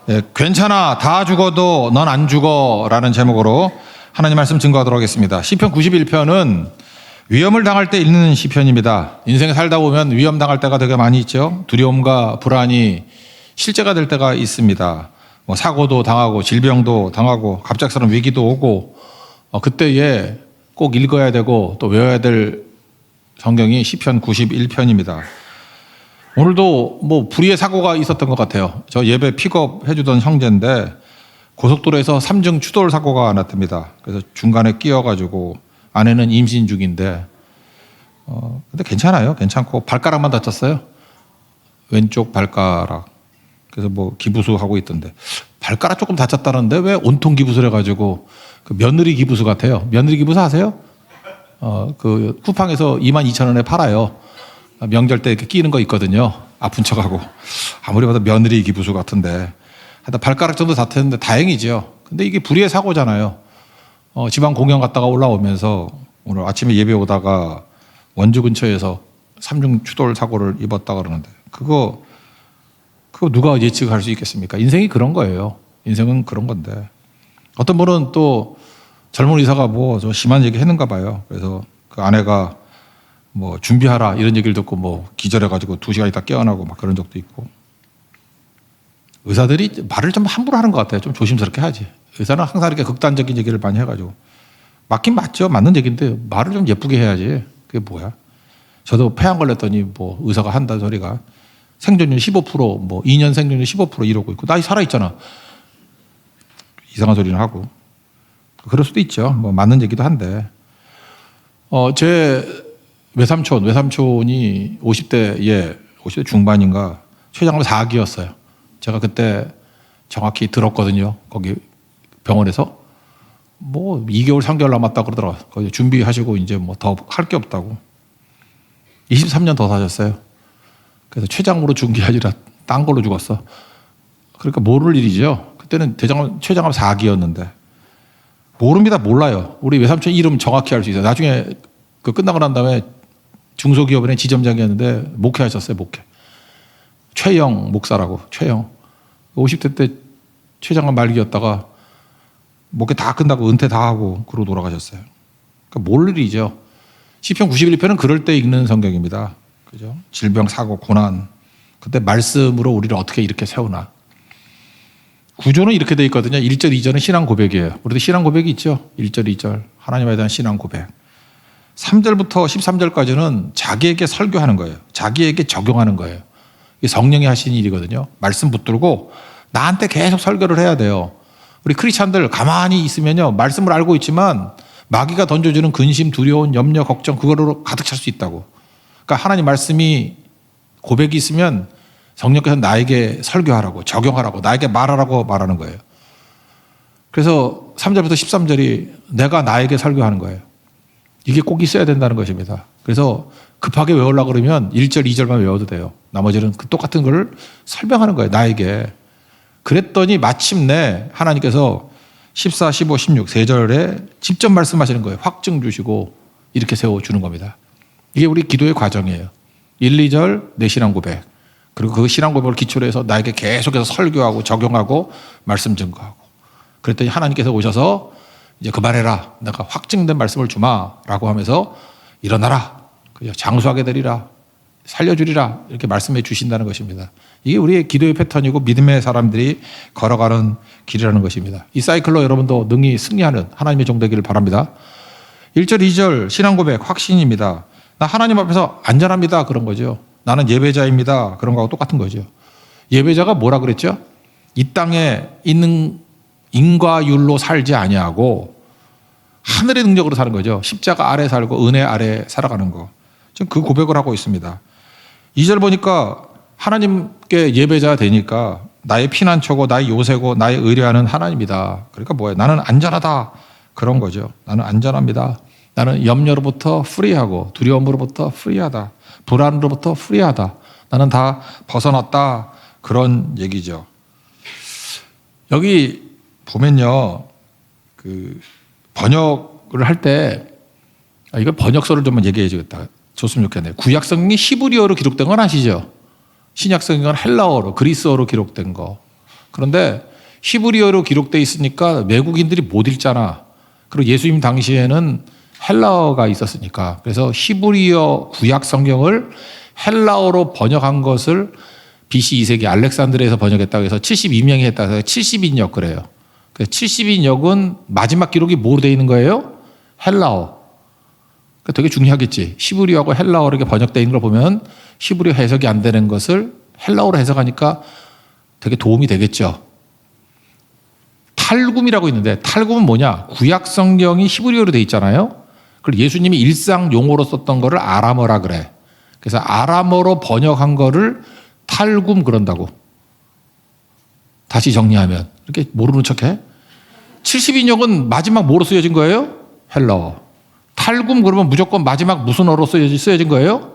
예, 괜찮아 다 죽어도 넌 안 죽어라는 제목으로 하나님 말씀 증거하도록 하겠습니다. 시편 91편은 위험을 당할 때 읽는 시편입니다. 인생에 살다 보면 위험 당할 때가 되게 많이 있죠. 두려움과 불안이 실제가 될 때가 있습니다. 뭐 사고도 당하고 질병도 당하고 갑작스러운 위기도 오고 그때에 꼭 읽어야 되고 또 외워야 될 성경이 시편 91편입니다. 오늘도 뭐 불의의 사고가 있었던 것 같아요. 저 예배 픽업 해주던 형제인데 고속도로에서 3중 추돌 사고가 났답니다. 그래서 중간에 끼어가지고 아내는 임신 중인데 근데 괜찮아요. 괜찮고 발가락만 다쳤어요. 왼쪽 발가락. 그래서 뭐 기부수 하고 있던데 발가락 조금 다쳤다는데 왜 온통 기부수를 해가지고 그 며느리 기부수 같아요. 며느리 기부수 아세요? 그 쿠팡에서 22,000원에 팔아요. 명절 때 이렇게 끼는 거 있거든요. 아픈 척하고. 아무리 봐도 며느리 기부수 같은데. 하여튼 발가락 정도 다쳤는데 다행이죠. 근데 이게 불의의 사고잖아요. 지방 공연 갔다가 올라오면서 오늘 아침에 예배 오다가 원주 근처에서 3중 추돌 사고를 입었다 그러는데 그거 누가 예측할 수 있겠습니까? 인생이 그런 거예요. 인생은 그런 건데. 어떤 분은 또 젊은 의사가 뭐 좀 심한 얘기 했는가 봐요. 그래서 그 아내가 뭐 준비하라 이런 얘기를 듣고 뭐 기절해가지고 2시간 있다 깨어나고 막 그런 적도 있고. 의사들이 말을 좀 함부로 하는 것 같아요. 좀 조심스럽게 하지. 의사는 항상 이렇게 극단적인 얘기를 많이 해가지고. 맞긴 맞죠. 맞는 얘기인데 말을 좀 예쁘게 해야지. 그게 뭐야. 저도 폐암 걸렸더니 뭐 의사가 한다는 소리가 생존율 15% 뭐 2년 생존율 15% 이러고 있고 나 살아있잖아. 이상한 소리는 하고. 그럴 수도 있죠. 뭐 맞는 얘기도 한데. 제 외삼촌이 50대 중반인가 췌장암 4기였어요. 제가 그때 정확히 들었거든요. 거기 병원에서. 뭐 2개월, 3개월 남았다 그러더라고요. 거기 준비하시고 이제 뭐 더 할 게 없다고. 23년 더 사셨어요. 그래서 췌장으로 죽은 게 아니라 딴 걸로 죽었어. 그러니까 모를 일이죠. 그때는 췌장암 4기였는데. 모릅니다. 몰라요. 우리 외삼촌 이름 정확히 알 수 있어요. 나중에 그 끝나고 난 다음에 중소기업은행 지점장이었는데 목회하셨어요. 목회. 최영 목사라고. 최영. 50대 때 췌장암 말기였다가 목회 다 끝나고 은퇴 다 하고 그러고 돌아가셨어요. 그러니까 모를 일이죠. 시편 91편은 그럴 때 읽는 성경입니다. 그죠? 질병, 사고, 고난. 그때 말씀으로 우리를 어떻게 이렇게 세우나. 구조는 이렇게 돼 있거든요. 1절, 2절은 신앙 고백이에요. 우리도 신앙 고백이 있죠. 1절, 2절. 하나님에 대한 신앙 고백. 3절부터 13절까지는 자기에게 설교하는 거예요. 자기에게 적용하는 거예요. 이게 성령이 하신 일이거든요. 말씀 붙들고 나한테 계속 설교를 해야 돼요. 우리 크리스찬들 가만히 있으면요. 말씀을 알고 있지만 마귀가 던져주는 근심, 두려움, 염려, 걱정 그거로 가득 찰 수 있다고. 그러니까 하나님 말씀이 고백이 있으면 성령께서 나에게 설교하라고 적용하라고 나에게 말하라고 말하는 거예요. 그래서 3절부터 13절이 내가 나에게 설교하는 거예요. 이게 꼭 있어야 된다는 것입니다. 그래서 급하게 외우려고 그러면 1절, 2절만 외워도 돼요. 나머지는 그 똑같은 걸 설명하는 거예요. 나에게. 그랬더니 마침내 하나님께서 14, 15, 16 세 절에 직접 말씀하시는 거예요. 확증 주시고 이렇게 세워주는 겁니다. 이게 우리 기도의 과정이에요. 1, 2절 내 신앙 고백. 그리고 그 신앙 고백을 기초로 해서 나에게 계속해서 설교하고 적용하고 말씀 증거하고. 그랬더니 하나님께서 오셔서 이제 그만해라. 내가 확증된 말씀을 주마라고 하면서 일어나라. 장수하게 되리라. 살려주리라. 이렇게 말씀해 주신다는 것입니다. 이게 우리의 기도의 패턴이고 믿음의 사람들이 걸어가는 길이라는 것입니다. 이 사이클로 여러분도 능히 승리하는 하나님의 종 되기를 바랍니다. 1절, 2절 신앙 고백 확신입니다. 나 하나님 앞에서 안전합니다. 그런 거죠. 나는 예배자입니다. 그런 거하고 똑같은 거죠. 예배자가 뭐라 그랬죠? 이 땅에 있는 인과율로 살지 아니하고 하늘의 능력으로 사는 거죠. 십자가 아래 살고 은혜 아래 살아가는 거. 지금 그 고백을 하고 있습니다. 2절 보니까 하나님께 예배자 되니까 나의 피난처고 나의 요새고 나의 의뢰하는 하나님이다. 그러니까 뭐예요? 나는 안전하다. 그런 거죠. 나는 안전합니다. 나는 염려로부터 프리하고 두려움으로부터 프리하다. 불안으로부터 프리하다. 나는 다 벗어났다. 그런 얘기죠. 여기 보면요. 그 번역을 할 때 이거 번역서를 좀 얘기해 주겠다. 줬으면 좋겠네요. 구약 성경이 히브리어로 기록된 건 아시죠? 신약 성경은 헬라어로 그리스어로 기록된 거. 그런데 히브리어로 기록되어 있으니까 외국인들이 못 읽잖아. 그리고 예수님 당시에는 헬라어가 있었으니까. 그래서 히브리어 구약 성경을 헬라어로 번역한 것을 BC 2세기 알렉산드리아에서 번역했다고 해서 72명이 했다고 해서 70인역 그래요. 70인역은 마지막 기록이 뭐로 되어 있는 거예요? 헬라어. 그러니까 되게 중요하겠지. 히브리어하고 헬라어로 이렇게 번역되어 있는 걸 보면 히브리어 해석이 안 되는 것을 헬라어로 해석하니까 되게 도움이 되겠죠. 탈굼이라고 있는데 탈굼은 뭐냐? 구약 성경이 히브리어로 되어 있잖아요. 그리고 예수님이 일상 용어로 썼던 거를 아람어라 그래. 그래서 아람어로 번역한 거를 탈굼 그런다고. 다시 정리하면 이렇게 모르는 척해. 70인역은 마지막 뭐로 쓰여진 거예요? 헬라어. 탈굼 그러면 무조건 마지막 무슨 어로 쓰여진 거예요?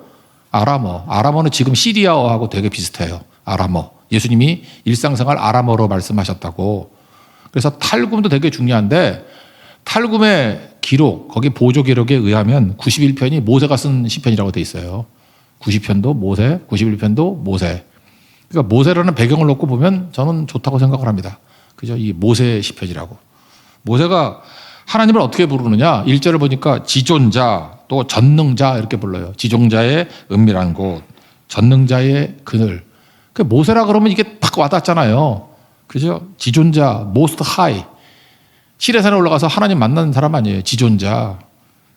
아람어. 아람어는 지금 시리아어하고 되게 비슷해요. 아람어. 예수님이 일상생활 아람어로 말씀하셨다고. 그래서 탈굼도 되게 중요한데 탈굼의 기록, 거기 보조 기록에 의하면 91편이 모세가 쓴 시편이라고 돼 있어요. 90편도 모세, 91편도 모세. 그러니까 모세라는 배경을 놓고 보면 저는 좋다고 생각을 합니다. 그죠? 이 모세 시편이라고. 모세가 하나님을 어떻게 부르느냐? 1절을 보니까 지존자, 또 전능자 이렇게 불러요. 지존자의 은밀한 곳, 전능자의 그늘. 그 모세라 그러면 이게 딱 와닿잖아요. 그죠? 지존자, most high. 시내산에 올라가서 하나님 만나는 사람 아니에요. 지존자.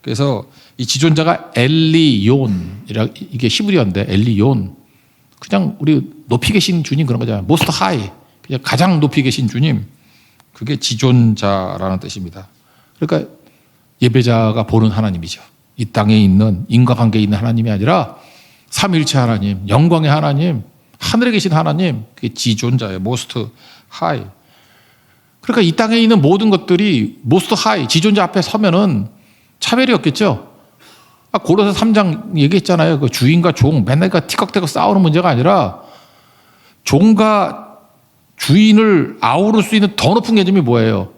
그래서 이 지존자가 엘리온, 이게 히브리어인데 엘리온. 그냥 우리 높이 계신 주님 그런 거잖아요. most high. 그냥 가장 높이 계신 주님. 그게 지존자라는 뜻입니다. 그러니까 예배자가 보는 하나님이죠. 이 땅에 있는 인과관계에 있는 하나님이 아니라 삼위일체 하나님, 영광의 하나님, 하늘에 계신 하나님, 그게 지존자예요. most high. 그러니까 이 땅에 있는 모든 것들이 most high, 지존자 앞에 서면은 차별이 없겠죠. 고로새 3장 얘기했잖아요. 그 주인과 종 맨날 티격태격 싸우는 문제가 아니라 종과 주인을 아우를 수 있는 더 높은 개념이 뭐예요?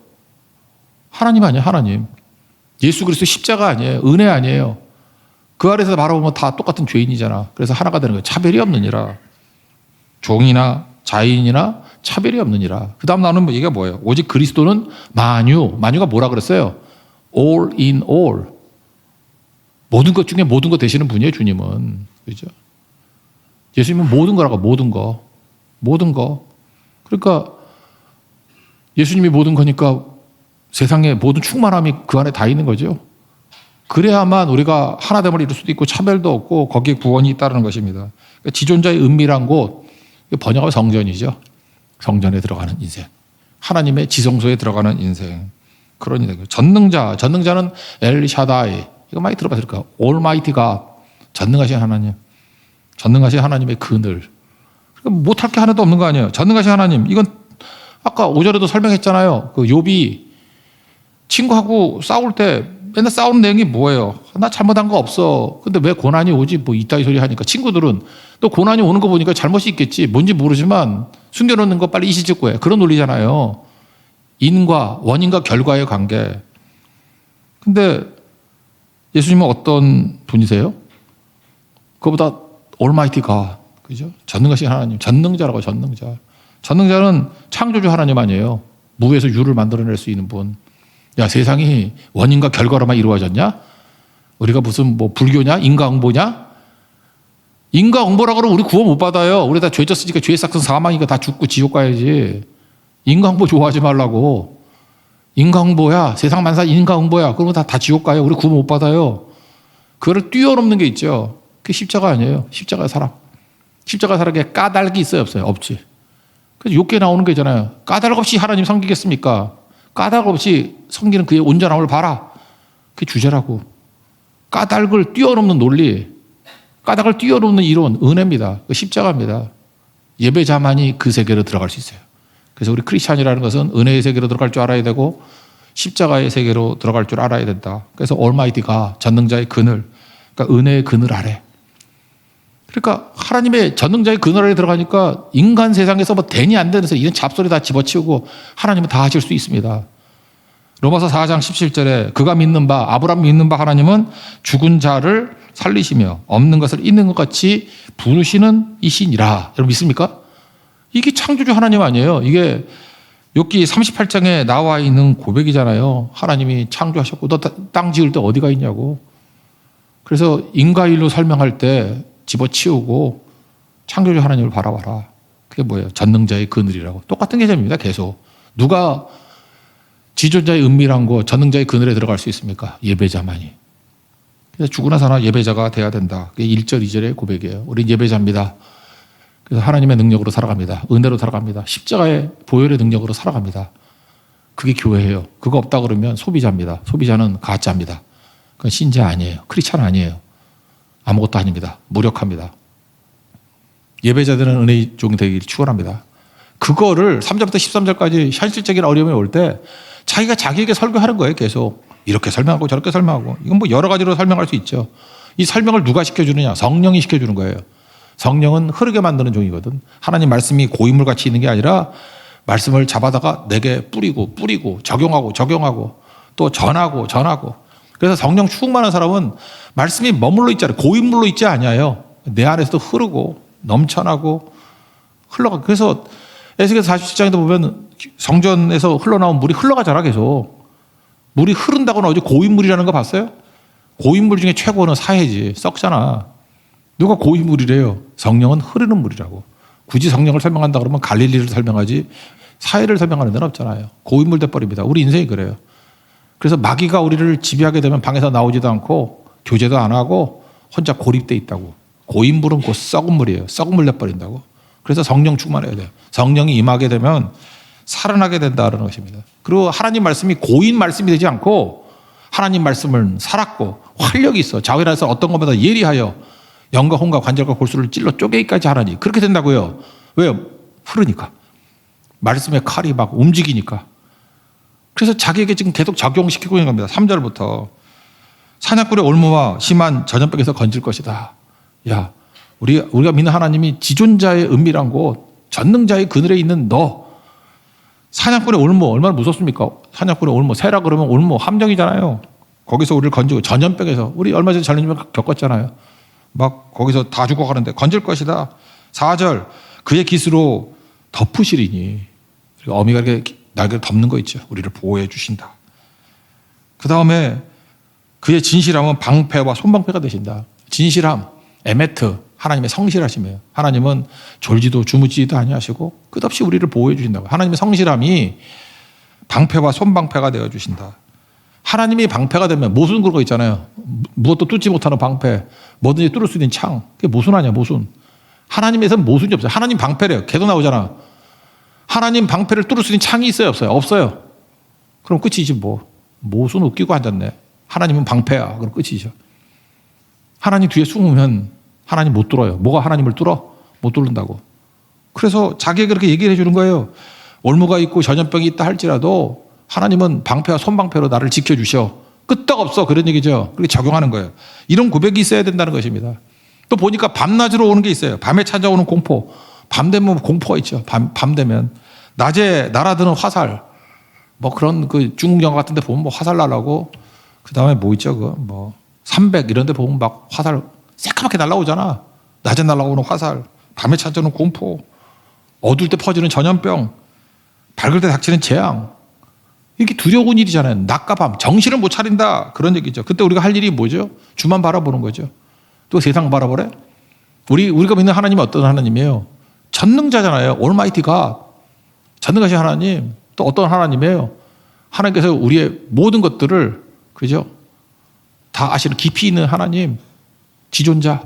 하나님 아니에요, 하나님. 예수 그리스도 십자가 아니에요. 은혜 아니에요. 그 아래서 바라보면 다 똑같은 죄인이잖아. 그래서 하나가 되는 거예요. 차별이 없느니라. 종이나 자인이나 차별이 없느니라. 그 다음 나오는 얘기가 뭐예요? 오직 그리스도는 만유가 뭐라 그랬어요? all in all. 모든 것 중에 모든 것 되시는 분이에요, 주님은. 그죠? 예수님은 모든 거라고, 모든 거. 모든 거. 그러니까 예수님이 모든 거니까 세상에 모든 충만함이 그 안에 다 있는 거죠. 그래야만 우리가 하나됨을 이룰 수도 있고 차별도 없고 거기에 구원이 있다는 것입니다. 그러니까 지존자의 은밀한 곳, 번역하면 성전이죠. 성전에 들어가는 인생. 하나님의 지성소에 들어가는 인생. 그런 인생. 전능자는 엘샤다이. 이거 많이 들어봤을 거예요. Almighty God. 전능하신 하나님. 전능하신 하나님의 그늘. 그러니까 못할 게 하나도 없는 거 아니에요. 전능하신 하나님. 이건 아까 5절에도 설명했잖아요. 그 욥이 친구하고 싸울 때 맨날 싸우는 내용이 뭐예요? 나 잘못한 거 없어. 근데 왜 고난이 오지? 뭐 이따위 소리 하니까 친구들은 또 고난이 오는 거 보니까 잘못이 있겠지. 뭔지 모르지만 숨겨놓는 거 빨리 이시짓고 해. 그런 논리잖아요. 원인과 결과의 관계. 근데 예수님은 어떤 분이세요? 그거보다 Almighty God. 그죠? 전능하신 하나님. 전능자라고 전능자. 전능자는 창조주 하나님 아니에요. 무에서 유를 만들어낼 수 있는 분. 야, 세상이 원인과 결과로만 이루어졌냐? 우리가 무슨 불교냐? 인과응보냐? 인과응보라고 그러면 우리 구원 못 받아요. 우리 다 죄 졌으니까 죄 싹은 사망이니까 다 죽고 지옥 가야지. 인과응보 좋아하지 말라고. 인과응보야. 세상 만사 인과응보야. 그러면 다 지옥 가요. 우리 구원 못 받아요. 그거를 뛰어넘는 게 있죠. 그게 십자가 아니에요. 십자가의 사랑. 십자가 사랑에 까닭이 있어요? 없어요? 없지. 그래서 욥기에 나오는 게 있잖아요. 까닭 없이 하나님 섬기겠습니까? 까닭 없이 섬기는 그의 온전함을 봐라. 그게 주제라고. 까닭을 뛰어넘는 논리, 까닭을 뛰어넘는 이론, 은혜입니다. 그 십자가입니다. 예배자만이 그 세계로 들어갈 수 있어요. 그래서 우리 크리스찬이라는 것은 은혜의 세계로 들어갈 줄 알아야 되고 십자가의 세계로 들어갈 줄 알아야 된다. 그래서 올마이티가 전능자의 그늘, 그러니까 은혜의 그늘 아래. 그러니까 하나님의 전능자의 그늘 아래 들어가니까 인간 세상에서 되니 안 되는 이런 잡소리 다 집어치우고 하나님은 다 하실 수 있습니다. 로마서 4장 17절에 그가 믿는 바, 아브라함 믿는 바 하나님은 죽은 자를 살리시며 없는 것을 있는 것 같이 부르시는 이신이라. 여러분 믿습니까? 이게 창조주 하나님 아니에요. 이게 욥기 38장에 나와 있는 고백이잖아요. 하나님이 창조하셨고 너 땅 지을 때 어디가 있냐고. 그래서 인과일로 설명할 때 집어치우고 창조주 하나님을 바라봐라. 그게 뭐예요? 전능자의 그늘이라고. 똑같은 개념입니다. 계속. 누가 지존자의 은밀한 곳, 전능자의 그늘에 들어갈 수 있습니까? 예배자만이. 그래서 죽으나 사나 예배자가 돼야 된다. 그게 1절, 2절의 고백이에요. 우린 예배자입니다. 그래서 하나님의 능력으로 살아갑니다. 은혜로 살아갑니다. 십자가의 보혈의 능력으로 살아갑니다. 그게 교회예요. 그거 없다 그러면 소비자입니다. 소비자는 가짜입니다. 그건 신자 아니에요. 크리스찬 아니에요. 아무것도 아닙니다. 무력합니다. 예배자들은 은혜의 종이 되기를 축원합니다. 그거를 3절부터 13절까지 현실적인 어려움이 올 때 자기가 자기에게 설교하는 거예요. 계속 이렇게 설명하고 저렇게 설명하고. 이건 뭐 여러 가지로 설명할 수 있죠. 이 설명을 누가 시켜주느냐? 성령이 시켜주는 거예요. 성령은 흐르게 만드는 종이거든. 하나님 말씀이 고인물같이 있는 게 아니라 말씀을 잡아다가 내게 뿌리고 적용하고 또 전하고. 그래서 성령 충만한 사람은 말씀이 머물러 있지 않아요. 고인물로 있지 않아요. 내 안에서도 흐르고 넘쳐나고 흘러가. 그래서 에스겔서 47장에도 보면 성전에서 흘러나온 물이 흘러가잖아. 계속. 물이 흐른다고 나오지. 고인물이라는 거 봤어요? 고인물 중에 최고는 사해지. 썩잖아. 누가 고인물이래요? 성령은 흐르는 물이라고. 굳이 성령을 설명한다 그러면 갈릴리를 설명하지 사해를 설명하는 데는 없잖아요. 고인물 돼버립니다. 우리 인생이 그래요. 그래서 마귀가 우리를 지배하게 되면 방에서 나오지도 않고 교제도 안 하고 혼자 고립돼 있다고. 고인물은 곧 썩은 물이에요. 썩은 물 내버린다고. 그래서 성령 충만해야 돼요. 성령이 임하게 되면 살아나게 된다는 것입니다. 그리고 하나님 말씀이 고인 말씀이 되지 않고 하나님 말씀을 살았고 활력이 있어. 자위라서 어떤 것보다 예리하여 영과 혼과 관절과 골수를 찔러 쪼개기까지 하나니. 그렇게 된다고요. 왜요? 흐르니까. 말씀의 칼이 막 움직이니까. 그래서 자기에게 지금 계속 적용시키고 있는 겁니다. 3절부터. 사냥꾼의 올무와 심한 전염병에서 건질 것이다. 야, 우리가 믿는 하나님이 지존자의 은밀한 곳, 전능자의 그늘에 있는 너. 사냥꾼의 올무 얼마나 무섭습니까? 사냥꾼의 올무. 새라 그러면 올무 함정이잖아요. 거기서 우리를 건지고 전염병에서. 우리 얼마 전에 전염병 겪었잖아요. 막 거기서 다 죽어가는데 건질 것이다. 4절 그의 깃으로 덮으시리니. 어미가 이렇게 날개를 덮는 거 있죠. 우리를 보호해 주신다. 그 다음에 그의 진실함은 방패와 손방패가 되신다. 진실함, 에메트, 하나님의 성실하심이에요. 하나님은 졸지도 주무지도 아니하시고 끝없이 우리를 보호해 주신다고. 하나님의 성실함이 방패와 손방패가 되어 주신다. 하나님이 방패가 되면 모순 그런 거 있잖아요. 무엇도 뚫지 못하는 방패, 뭐든지 뚫을 수 있는 창. 그게 모순 아니야, 모순. 하나님에서는 모순이 없어요. 하나님 방패래요. 걔도 나오잖아. 하나님 방패를 뚫을 수 있는 창이 있어요, 없어요? 없어요. 그럼 끝이지 뭐. 모순 웃기고 앉았네. 하나님은 방패야. 그럼 끝이죠. 하나님 뒤에 숨으면 하나님 못 뚫어요. 뭐가 하나님을 뚫어? 못 뚫는다고. 그래서 자기에게 그렇게 얘기를 해주는 거예요. 올무가 있고 전염병이 있다 할지라도 하나님은 방패와 손방패로 나를 지켜주셔. 끄떡없어. 그런 얘기죠. 그렇게 적용하는 거예요. 이런 고백이 있어야 된다는 것입니다. 또 보니까 밤낮으로 오는 게 있어요. 밤에 찾아오는 공포. 밤 되면 공포가 있죠. 밤 되면. 낮에 날아드는 화살. 뭐 그런 그 중국 영화 같은 데 보면 뭐 화살 날라고. 그 다음에 뭐 있죠. 그 뭐 300 이런 데 보면 막 화살 새까맣게 날라오잖아. 낮에 날라오는 화살. 밤에 찾아오는 공포. 어두울 때 퍼지는 전염병. 밝을 때 닥치는 재앙. 이게 두려운 일이잖아요. 낮과 밤. 정신을 못 차린다. 그런 얘기죠. 그때 우리가 할 일이 뭐죠? 주만 바라보는 거죠. 또 세상 바라보래? 우리가 믿는 하나님이 어떤 하나님이에요? 전능자잖아요. Almighty God. 전능하신 하나님. 또 어떤 하나님이에요? 하나님께서 우리의 모든 것들을, 그죠? 다 아시는 깊이 있는 하나님. 지존자.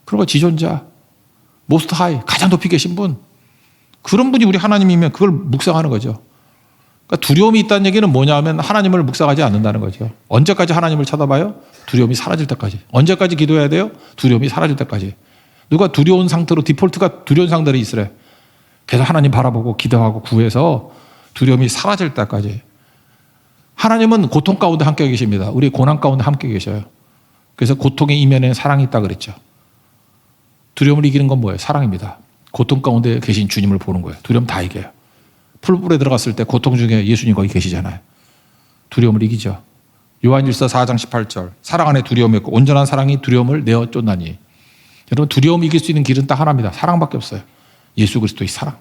그리고 지존자. Most High. 가장 높이 계신 분. 그런 분이 우리 하나님이면 그걸 묵상하는 거죠. 그러니까 두려움이 있다는 얘기는 뭐냐 하면 하나님을 묵상하지 않는다는 거죠. 언제까지 하나님을 쳐다봐요? 두려움이 사라질 때까지. 언제까지 기도해야 돼요? 두려움이 사라질 때까지. 누가 두려운 상태로 디폴트가 두려운 상태로 있으래. 계속 하나님 바라보고 기도하고 구해서 두려움이 사라질 때까지. 하나님은 고통 가운데 함께 계십니다. 우리 고난 가운데 함께 계셔요. 그래서 고통의 이면에는 사랑이 있다 그랬죠. 두려움을 이기는 건 뭐예요? 사랑입니다. 고통 가운데 계신 주님을 보는 거예요. 두려움 다 이겨요. 풀불에 들어갔을 때 고통 중에 예수님 거기 계시잖아요. 두려움을 이기죠. 요한일서 4장 18절. 사랑 안에 두려움이 없고 온전한 사랑이 두려움을 내어 쫓나니. 여러분 두려움 이길 수 있는 길은 딱 하나입니다. 사랑밖에 없어요. 예수 그리스도의 사랑.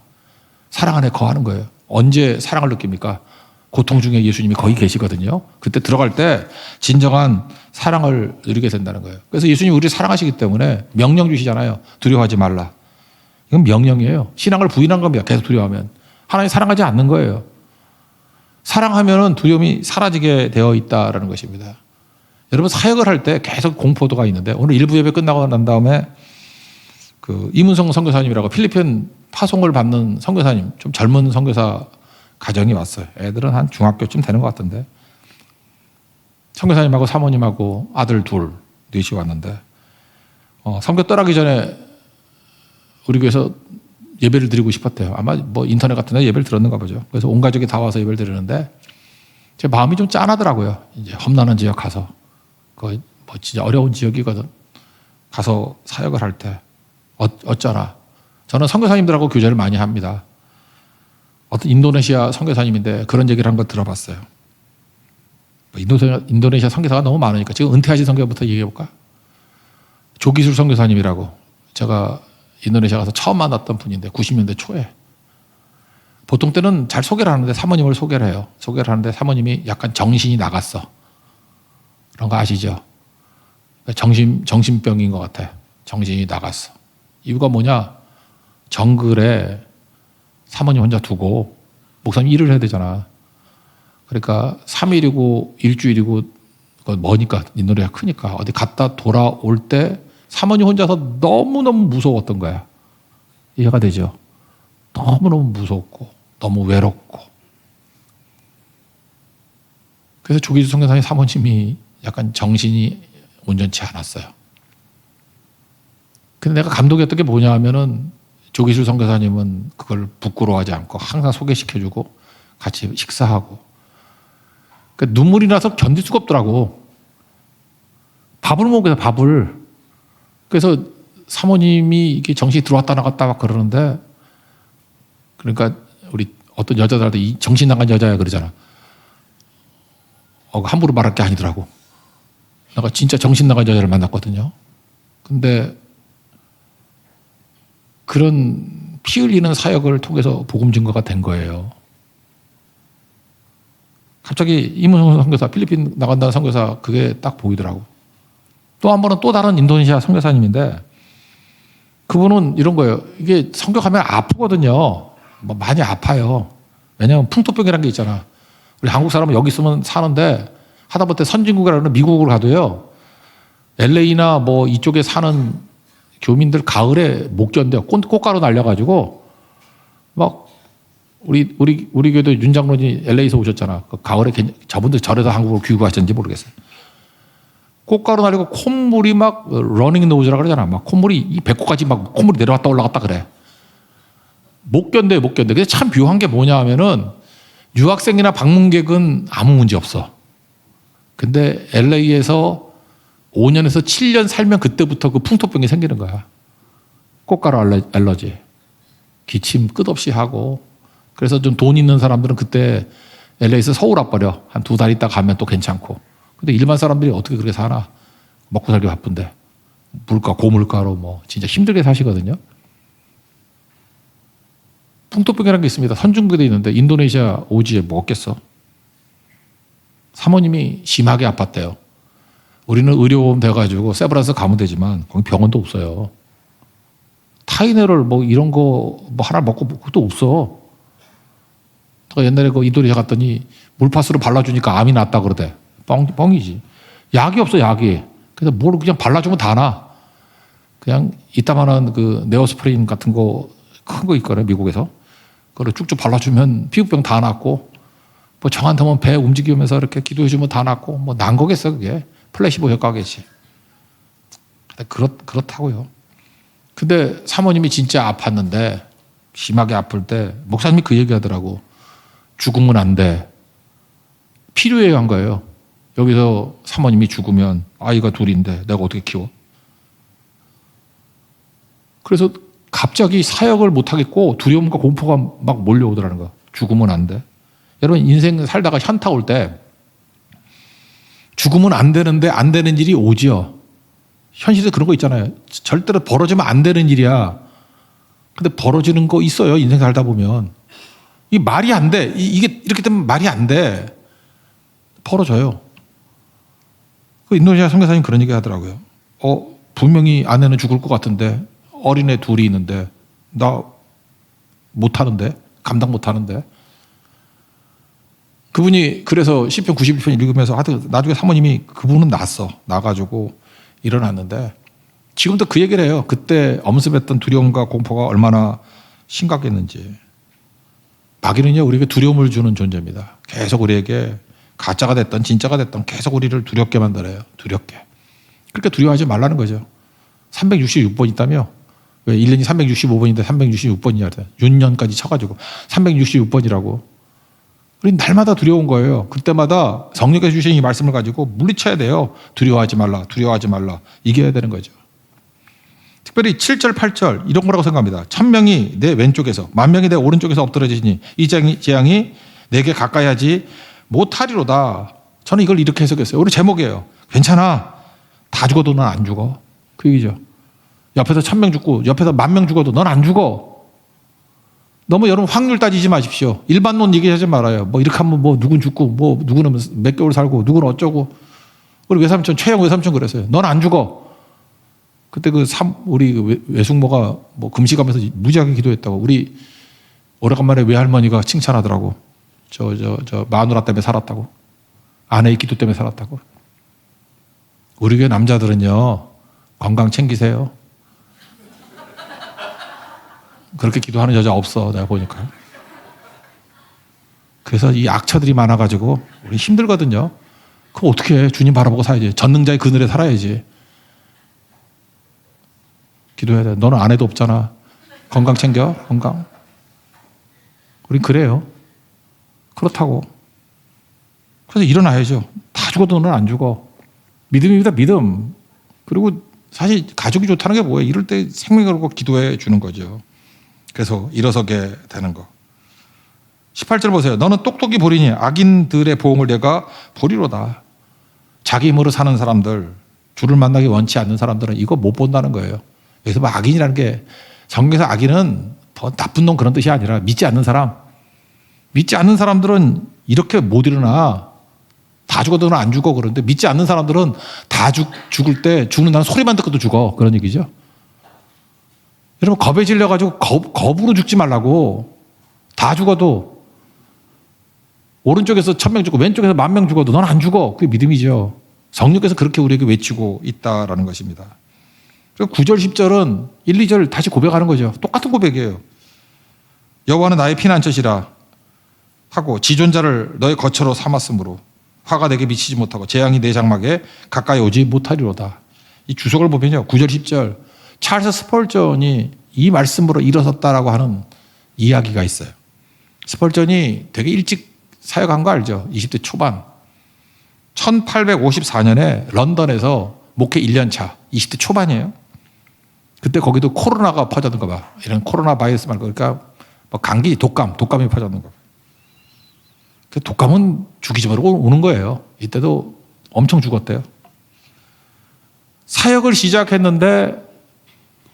사랑 안에 거하는 거예요. 언제 사랑을 느낍니까? 고통 중에 예수님이 거기 계시거든요. 그때 들어갈 때 진정한 사랑을 누리게 된다는 거예요. 그래서 예수님이 우리를 사랑하시기 때문에 명령 주시잖아요. 두려워하지 말라. 이건 명령이에요. 신앙을 부인한 겁니다. 계속 두려워하면. 하나님 사랑하지 않는 거예요. 사랑하면 두려움이 사라지게 되어 있다는 것입니다. 여러분 사역을 할 때 계속 공포도가 있는데 오늘 일부 예배 끝나고 난 다음에 그 이문성 선교사님이라고 필리핀 파송을 받는 선교사님, 좀 젊은 선교사 가정이 왔어요. 애들은 한 중학교쯤 되는 것 같던데. 선교사님하고 사모님하고 아들 둘, 넷이 왔는데 선교 떠나기 전에 우리 교회에서 예배를 드리고 싶었대요. 아마 뭐 인터넷 같은 데 예배를 들었는가 보죠. 그래서 온 가족이 다 와서 예배를 드리는데 제 마음이 좀 짠하더라고요. 이제 험난한 지역 가서 그 뭐 진짜 어려운 지역이거든. 가서 사역을 할 때 어쩌나. 저는 선교사님들하고 교제를 많이 합니다. 어떤 인도네시아 선교사님인데 그런 얘기를 한 거 들어봤어요. 인도네시아 선교사가 너무 많으니까 지금 은퇴하신 선교부터 얘기해볼까? 조기술 선교사님이라고 제가 인도네시아 가서 처음 만났던 분인데 90년대 초에 보통 때는 잘 소개를 하는데 사모님을 소개를 해요. 소개를 하는데 사모님이 약간 정신이 나갔어. 그런 거 아시죠? 정신병인 것 같아. 정신이 나갔어. 이유가 뭐냐? 정글에 사모님 혼자 두고 목사님 일을 해야 되잖아. 그러니까 3일이고 일주일이고 머니까 인도네시아 크니까 어디 갔다 돌아올 때 사모님 혼자서 너무너무 무서웠던 거야. 이해가 되죠? 너무너무 무섭고 너무 외롭고. 그래서 조기주 선교사님 사모님이 약간 정신이 온전치 않았어요. 근데 내가 감동이었던 게 뭐냐 하면은 조기술 선교사님은 그걸 부끄러워하지 않고 항상 소개시켜주고 같이 식사하고. 그러니까 눈물이 나서 견딜 수가 없더라고. 밥을 먹어요, 밥을. 그래서 사모님이 이게 정신이 들어왔다 나갔다 막 그러는데 그러니까 우리 어떤 여자들한테 이 정신 나간 여자야 그러잖아. 함부로 말할 게 아니더라고. 내가 진짜 정신 나간 여자를 만났거든요. 근데 그런 피 흘리는 사역을 통해서 복음 증거가 된 거예요. 갑자기 이문성 선교사, 필리핀 나간다는 선교사 그게 딱 보이더라고. 또 한 번은 또 다른 인도네시아 선교사님인데 그분은 이런 거예요. 이게 선교 가면 아프거든요. 뭐 많이 아파요. 왜냐하면 풍토병이라는 게 있잖아. 우리 한국 사람은 여기 있으면 사는데 하다못해 선진국이라는 미국으로 가도요. LA나 뭐 이쪽에 사는 교민들 가을에 못 견뎌요. 꽃가루 날려가지고 막 우리 교회도 윤 장로님 LA에서 오셨잖아. 그 가을에 저분들 절에서 한국으로 귀국하셨는지 모르겠어요. 꽃가루 날리고 콧물이 막 러닝 노즈라 그러잖아. 막 콧물이 이 배꼽까지 막 콧물이 내려왔다 올라갔다 그래. 못 견뎌요, 못 견뎌. 근데 참 묘한 게 뭐냐 하면은 유학생이나 방문객은 아무 문제 없어. 근데 LA에서 5년에서 7년 살면 그때부터 그 풍토병이 생기는 거야. 꽃가루 알러지. 기침 끝없이 하고. 그래서 좀 돈 있는 사람들은 그때 LA에서 서울 와버려. 한 2달 있다 가면 또 괜찮고. 근데 일반 사람들이 어떻게 그렇게 사나? 먹고 살기 바쁜데. 물가, 고물가로 뭐 진짜 힘들게 사시거든요. 풍토병이라는 게 있습니다. 선진국에 있는데 인도네시아 오지에 뭐 없겠어. 사모님이 심하게 아팠대요. 우리는 의료보험 돼가지고 세브란스 가면 되지만 거기 병원도 없어요. 타이네롤 뭐 이런 거 뭐 하나 먹고 그것도 없어. 제가 옛날에 그 인도네시아 갔더니 물파스로 발라주니까 암이 났다 그러대. 뻥이지. 약이 없어, 약이. 그래서 뭘 그냥 발라주면 다 나. 그냥 이따만한 그 네오스프레인 같은 거 큰 거 있거든요, 미국에서. 그걸 쭉쭉 발라주면 피부병 다 낫고, 뭐 정한테면 배 움직이면서 이렇게 기도해주면 다 낫고, 뭐 난 거겠어, 그게. 플래시보 효과겠지. 그렇다고요. 근데 사모님이 진짜 아팠는데, 심하게 아플 때, 목사님이 그 얘기 하더라고. 죽으면 안 돼. 필요해야 한 거예요. 여기서 사모님이 죽으면 아이가 둘인데 내가 어떻게 키워? 그래서 갑자기 사역을 못하겠고 두려움과 공포가 막 몰려오더라는 거야. 죽으면 안 돼. 여러분 인생 살다가 현타 올 때 죽으면 안 되는데 안 되는 일이 오지요. 현실에 그런 거 있잖아요. 절대로 벌어지면 안 되는 일이야. 근데 벌어지는 거 있어요. 인생 살다 보면. 이 말이 안 돼. 이게 이렇게 되면 말이 안 돼. 벌어져요. 그 인도네시아 선교사님 그런 얘기 하더라고요. 분명히 아내는 죽을 것 같은데 어린애 둘이 있는데 나 못하는데 감당 못하는데 그분이 그래서 시편 91편 읽으면서 하여튼 나중에 사모님이 그분은 나가지고 일어났는데 지금도 그 얘기를 해요. 그때 엄습했던 두려움과 공포가 얼마나 심각했는지. 마귀는요 우리에게 두려움을 주는 존재입니다. 계속 우리에게 가짜가 됐던 진짜가 됐던 계속 우리를 두렵게 만들어요. 두렵게. 그러니까 두려워하지 말라는 거죠. 366번 있다며? 왜 1년이 365번인데 366번이냐. 윤년까지 쳐가지고 366번이라고. 우린 날마다 두려운 거예요. 그때마다 성령께서 주신 이 말씀을 가지고 물리쳐야 돼요. 두려워하지 말라. 두려워하지 말라. 이겨야 되는 거죠. 특별히 7절, 8절 이런 거라고 생각합니다. 1000명이 내 왼쪽에서 10,000명이 내 오른쪽에서 엎드러지니 이 재앙이 내게 가까이 하지 못하리로다. 저는 이걸 이렇게 해석했어요. 우리 제목이에요. 괜찮아. 다 죽어도 넌 안 죽어. 그 얘기죠. 옆에서 1000명 죽고 옆에서 10,000명 죽어도 넌 안 죽어. 너무 여러분 확률 따지지 마십시오. 일반론 얘기하지 말아요. 뭐 이렇게 하면 뭐 누군 죽고 뭐 누구는 몇 개월 살고 누구는 어쩌고. 우리 외삼촌 최영 외삼촌 그랬어요. 넌 안 죽어. 그때 우리 외숙모가 뭐 금식하면서 무지하게 기도했다고. 우리 오래간만에 외할머니가 칭찬하더라고. 저 마누라 때문에 살았다고. 아내의 기도 때문에 살았다고. 우리 교회 남자들은요 건강 챙기세요. 그렇게 기도하는 여자 없어 내가 보니까. 그래서 이 악처들이 많아가지고 우리 힘들거든요. 그럼 어떻게 해? 주님 바라보고 살아야지. 전능자의 그늘에 살아야지. 기도해야 돼. 너는 아내도 없잖아. 건강 챙겨. 건강. 우린 그래요. 그렇다고. 그래서 일어나야죠. 다 죽어도 너는 안 죽어. 믿음입니다. 믿음. 그리고 사실 가족이 좋다는 게 뭐예요? 이럴 때 생명을 걸고 기도해 주는 거죠. 그래서 일어서게 되는 거. 18절 보세요. 너는 똑똑히 보리니 악인들의 보응을 내가 보리로다. 자기 힘으로 사는 사람들, 주를 만나기 원치 않는 사람들은 이거 못 본다는 거예요. 여기서 뭐 악인이라는 게 성경에서 악인은 더 나쁜 놈 그런 뜻이 아니라 믿지 않는 사람. 믿지 않는 사람들은 이렇게 못 일어나. 다 죽어도 안 죽어. 그런데 믿지 않는 사람들은 다 죽을 때 죽는다는 소리만 듣고도 죽어. 그런 얘기죠. 여러분 겁에 질려가지고 겁으로 죽지 말라고. 다 죽어도 오른쪽에서 1000명 죽고 왼쪽에서 10,000명 죽어도 넌 안 죽어. 그게 믿음이죠. 성령께서 그렇게 우리에게 외치고 있다라는 것입니다. 그리고 9절 10절은 1, 2절 다시 고백하는 거죠. 똑같은 고백이에요. 여호와는 나의 피난처시라 하고 지존자를 너의 거처로 삼았으므로 화가 내게 미치지 못하고 재앙이 내 장막에 가까이 오지 못하리로다. 이 주석을 보면요. 9절 10절 찰스 스펄전이 이 말씀으로 일어섰다라고 하는 이야기가 있어요. 스펄전이 되게 일찍 사역한 거 알죠? 20대 초반. 1854년에 런던에서 목회 1년 차, 20대 초반이에요. 그때 거기도 코로나가 퍼졌는가 봐. 이런 코로나 바이러스 말고 그러니까 뭐 감기, 독감이 퍼졌는가 봐. 그 독감은 주기적으로 오는 거예요. 이때도 엄청 죽었대요. 사역을 시작했는데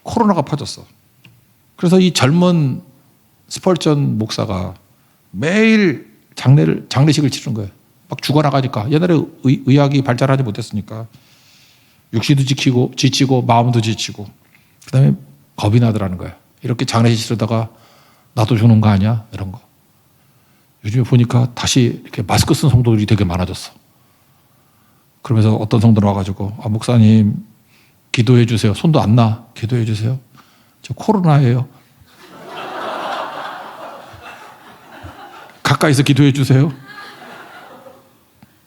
코로나가 퍼졌어. 그래서 이 젊은 스펄전 목사가 매일 장례식을 치른 거예요. 막 죽어나가니까. 옛날에 의학이 발달하지 못했으니까. 육신도 지치고 마음도 지치고 그 다음에 겁이 나더라는 거예요. 이렇게 장례식 치르다가 나도 죽는 거 아니야? 이런 거. 요즘에 보니까 다시 이렇게 마스크 쓴 성도들이 되게 많아졌어. 그러면서 어떤 성도는 와가지고 목사님 기도해 주세요. 손도 안 나. 기도해 주세요. 저 코로나예요. 가까이서 기도해 주세요.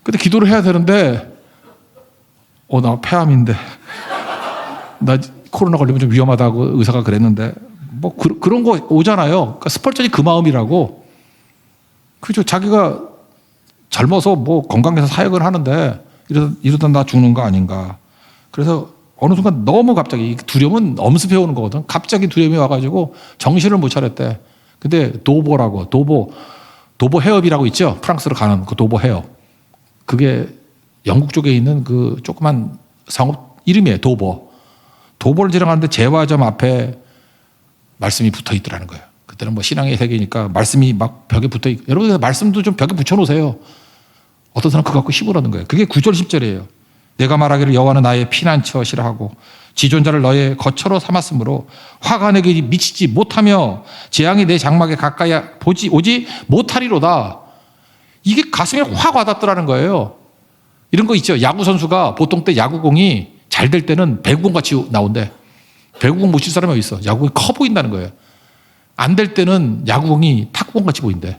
근데 기도를 해야 되는데 나 폐암인데 나 코로나 걸리면 좀 위험하다고 의사가 그랬는데 뭐 그런 거 오잖아요. 그러니까 스펄전이 그 마음이라고. 그렇죠. 자기가 젊어서 뭐 건강해서 사역을 하는데 이러다 나 죽는 거 아닌가. 그래서 어느 순간 너무 갑자기 두려움은 엄습해 오는 거거든. 갑자기 두려움이 와가지고 정신을 못 차렸대. 근데 도보 해협이라고 있죠. 프랑스로 가는 그 도보 해협. 그게 영국 쪽에 있는 그 조그만 상업 이름이에요. 도보를 지나가는데 제과점 앞에 말씀이 붙어 있더라는 거예요. 그때는 뭐 신앙의 세계니까 말씀이 막 벽에 붙어 있고, 여러분 말씀도 좀 벽에 붙여놓으세요. 어떤 사람 그거 갖고 힘을 얻는 거예요. 그게 9절 10절이에요. 내가 말하기를 여호와는 나의 피난처시라 하고 지존자를 너의 거처로 삼았으므로 화가 내게 미치지 못하며 재앙이 내 장막에 가까이 오지 못하리로다. 이게 가슴에 확 와닿더라는 거예요. 이런 거 있죠. 야구 선수가 보통 때 야구공이 잘 될 때는 배구공 같이 나온대. 배구공 못 칠 사람이 어디 있어. 야구공이 커 보인다는 거예요. 안 될 때는 야구공이 탁구공 같이 보인대.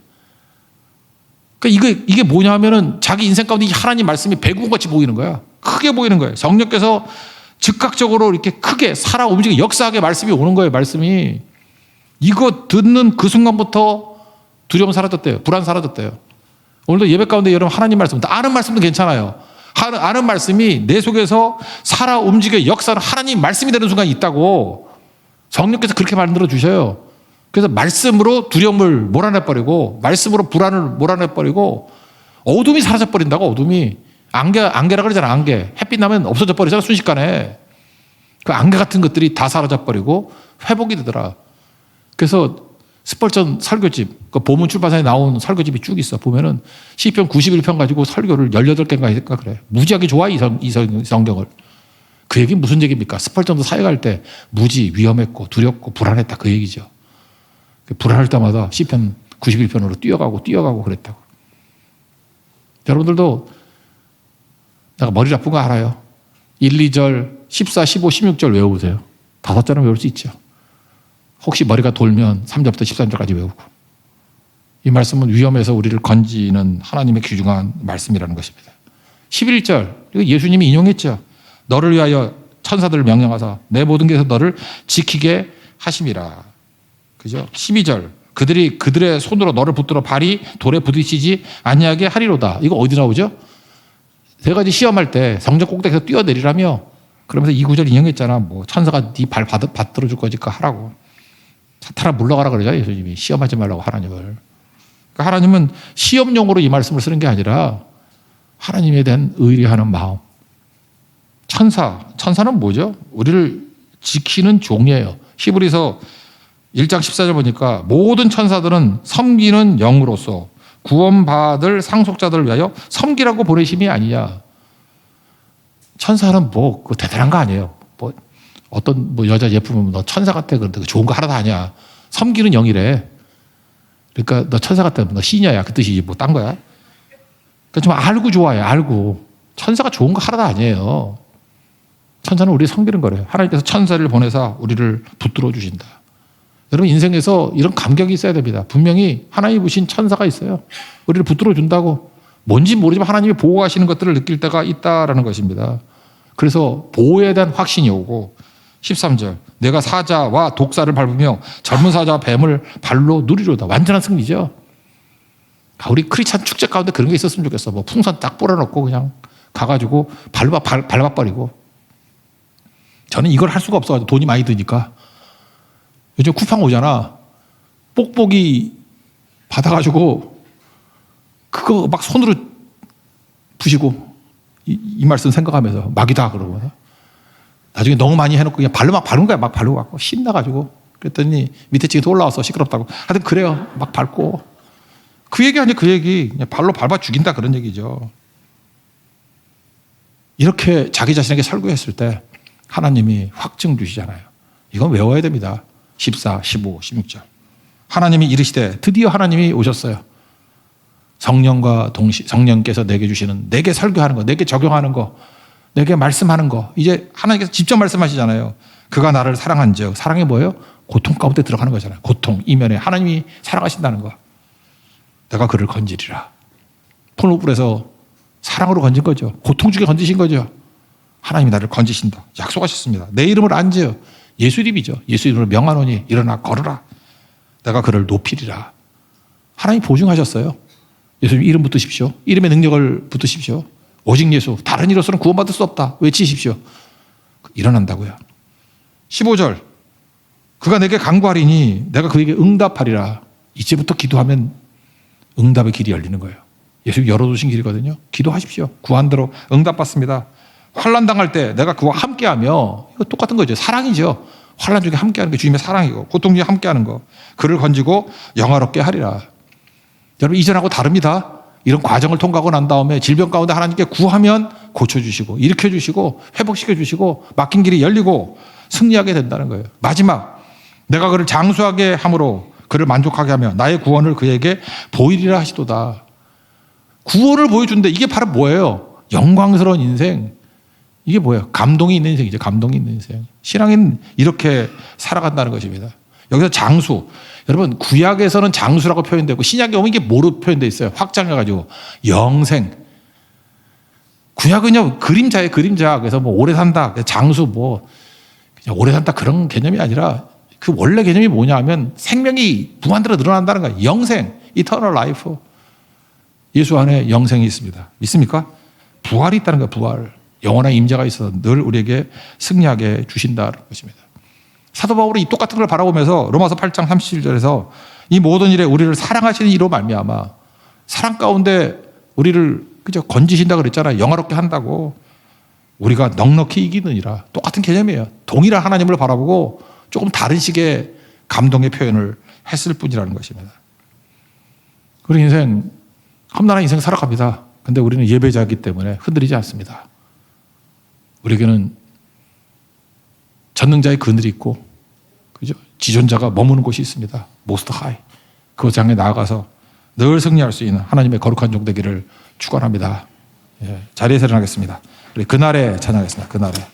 그러니까 이게 뭐냐 하면은 자기 인생 가운데 하나님 말씀이 배구공 같이 보이는 거야. 크게 보이는 거예요. 성령께서 즉각적으로 이렇게 크게 살아 움직이고 역사하게 말씀이 오는 거예요. 말씀이. 이거 듣는 그 순간부터 두려움 사라졌대요. 불안 사라졌대요. 오늘도 예배 가운데 여러분 하나님 말씀, 아는 말씀도 괜찮아요. 아는 말씀이 내 속에서 살아 움직여 역사는 하나님 말씀이 되는 순간이 있다고 성령께서 그렇게 만들어 주셔요. 그래서 말씀으로 두려움을 몰아내버리고 말씀으로 불안을 몰아내버리고 어둠이 사라져버린다고. 어둠이 안개라 그러잖아. 안개. 햇빛 나면 없어져 버리잖아. 순식간에. 그 안개 같은 것들이 다 사라져버리고 회복이 되더라. 그래서 스펄전 설교집, 그 보문 출판사에 나온 설교집이 쭉 있어. 보면은 시편 91편 가지고 설교를 18개인가 했을까 그래. 무지하게 좋아 이 성경을. 그 얘기는 무슨 얘기입니까? 스펄전도 사역할 때 무지, 위험했고 두렵고 불안했다 그 얘기죠. 불안할 때마다 시편 91편으로 뛰어가고 그랬다고. 여러분들도 내가 머리 아픈 거 알아요. 1, 2절, 14, 15, 16절 외워보세요. 5절은 외울 수 있죠. 혹시 머리가 돌면 3절부터 13절까지 외우고. 이 말씀은 위험에서 우리를 건지는 하나님의 귀중한 말씀이라는 것입니다. 11절, 이거 예수님이 인용했죠. 너를 위하여 천사들을 명령하사 내 모든 길에서 너를 지키게 하심이라. 그죠? 12절, 그들의 손으로 너를 붙들어 발이 돌에 부딪히지 아니하게 하리로다. 이거 어디 나오죠? 세 가지 시험할 때 성전 꼭대기에서 뛰어내리라며 그러면서 이 구절 인용했잖아. 뭐 천사가 네 발 받들어 줄 거니까 하라고. 사탄아 물러가라 그러죠. 예수님이. 시험하지 말라고 하나님을. 그러니까 하나님은 시험용으로 이 말씀을 쓰는 게 아니라 하나님에 대한 의리하는 마음. 천사는 뭐죠? 우리를 지키는 종이에요. 히브리서 1장 14절 보니까 모든 천사들은 섬기는 영으로서 구원받을 상속자들을 위하여 섬기라고 보내심이 아니냐. 천사는 뭐 대단한 거 아니에요. 뭐 어떤 뭐 여자 예쁘면 너 천사 같아 그런데 좋은 거 하나도 아니야. 섬기는 영이래. 그러니까 너 천사 같아 너 시녀야 그 뜻이지 뭐 딴 거야. 그러니까 좀 알고 좋아해. 알고. 천사가 좋은 거 하나도 아니에요. 천사는 우리 섬기는 거래요. 하나님께서 천사를 보내사 우리를 붙들어 주신다. 여러분 인생에서 이런 감격이 있어야 됩니다. 분명히 하나님이 부신 천사가 있어요. 우리를 붙들어 준다고. 뭔지 모르지만 하나님이 보호하시는 것들을 느낄 때가 있다라는 것입니다. 그래서 보호에 대한 확신이 오고 13절 내가 사자와 독사를 밟으며 젊은 사자와 뱀을 발로 누리로다. 완전한 승리죠. 우리 크리스찬 축제 가운데 그런 게 있었으면 좋겠어. 뭐 풍선 딱 뿌려놓고 그냥 가가지고 밟아버리고. 저는 이걸 할 수가 없어가지고 돈이 많이 드니까 요즘 쿠팡 오잖아. 뽁뽁이 받아가지고 그거 막 손으로 부시고 이 말씀 생각하면서 막이다 그러고 나중에 너무 많이 해놓고 그냥 발로 막 밟은 거야. 막 발로 갖고 신나가지고 그랬더니 밑에 층에서 올라와서 시끄럽다고 하여튼 그래요. 막 밟고 그 얘기 아니야. 그 얘기 그냥 발로 밟아 죽인다 그런 얘기죠. 이렇게 자기 자신에게 설교했을 때 하나님이 확증 주시잖아요. 이건 외워야 됩니다. 14, 15, 16절. 하나님이 이르시되 드디어 하나님이 오셨어요. 성령과 동시에 성령께서 내게 주시는 내게 설교하는 거, 내게 적용하는 거, 내게 말씀하는 거. 이제 하나님께서 직접 말씀하시잖아요. 그가 나를 사랑한즉 사랑이 뭐예요? 고통 가운데 들어가는 거잖아요. 고통 이면에 하나님이 사랑하신다는 거. 내가 그를 건지리라. 풀무불에서 사랑으로 건진 거죠. 고통 중에 건지신 거죠. 하나님이 나를 건지신다. 약속하셨습니다. 내 이름을 안지어 예수 이름이죠. 예수 이름으로 명하노니 일어나 걸으라. 내가 그를 높이리라. 하나님 보증하셨어요. 예수님 이름 붙으십시오. 이름의 능력을 붙으십시오. 오직 예수. 다른 이로서는 구원받을 수 없다. 외치십시오. 일어난다고요. 15절. 그가 내게 간구하리니 내가 그에게 응답하리라. 이제부터 기도하면 응답의 길이 열리는 거예요. 예수님 열어두신 길이거든요. 기도하십시오. 구한 대로 응답받습니다. 환난 당할 때 내가 그와 함께하며 이거 똑같은 거죠. 사랑이죠. 환난 중에 함께하는 게 주님의 사랑이고 고통 중에 함께하는 거. 그를 건지고 영화롭게 하리라. 여러분 이전하고 다릅니다. 이런 과정을 통과하고 난 다음에 질병 가운데 하나님께 구하면 고쳐주시고 일으켜주시고 회복시켜주시고 막힌 길이 열리고 승리하게 된다는 거예요. 마지막 내가 그를 장수하게 함으로 그를 만족하게 하며 나의 구원을 그에게 보이리라 하시도다. 구원을 보여준대. 이게 바로 뭐예요? 영광스러운 인생. 이게 뭐예요? 감동이 있는 인생이죠. 감동이 있는 인생. 신앙인 이렇게 살아간다는 것입니다. 여기서 장수. 여러분 구약에서는 장수라고 표현되고 신약에 오면 이게 뭐로 표현되어 있어요? 확장해가지고 영생. 구약은요 그림자예요. 그림자. 그래서 뭐 오래 산다. 장수 뭐 그냥 오래 산다 그런 개념이 아니라 그 원래 개념이 뭐냐 하면 생명이 무한대로 늘어난다는 거예요. 영생. Eternal life. 예수 안에 영생이 있습니다. 믿습니까? 부활이 있다는 거예요. 부활. 영원한 임재가 있어서 늘 우리에게 승리하게 주신다는 것입니다. 사도 바울이 이 똑같은 걸 바라보면서 로마서 8장 37절에서 이 모든 일에 우리를 사랑하시는 이로 말미암아 사랑 가운데 우리를 그저 건지신다 그랬잖아요. 영화롭게 한다고. 우리가 넉넉히 이기느니라. 똑같은 개념이에요. 동일한 하나님을 바라보고 조금 다른 식의 감동의 표현을 했을 뿐이라는 것입니다. 우리 인생 험난한 인생 살아갑니다. 근데 우리는 예배자이기 때문에 흔들리지 않습니다. 우리에게는 전능자의 그늘이 있고, 그죠? 지존자가 머무는 곳이 있습니다. Most High. 그 장에 나아가서 늘 승리할 수 있는 하나님의 거룩한 종 되기를 축원합니다. 예, 자리에서 일어나겠습니다. 우리 그날에 찬양하겠습니다. 그날에.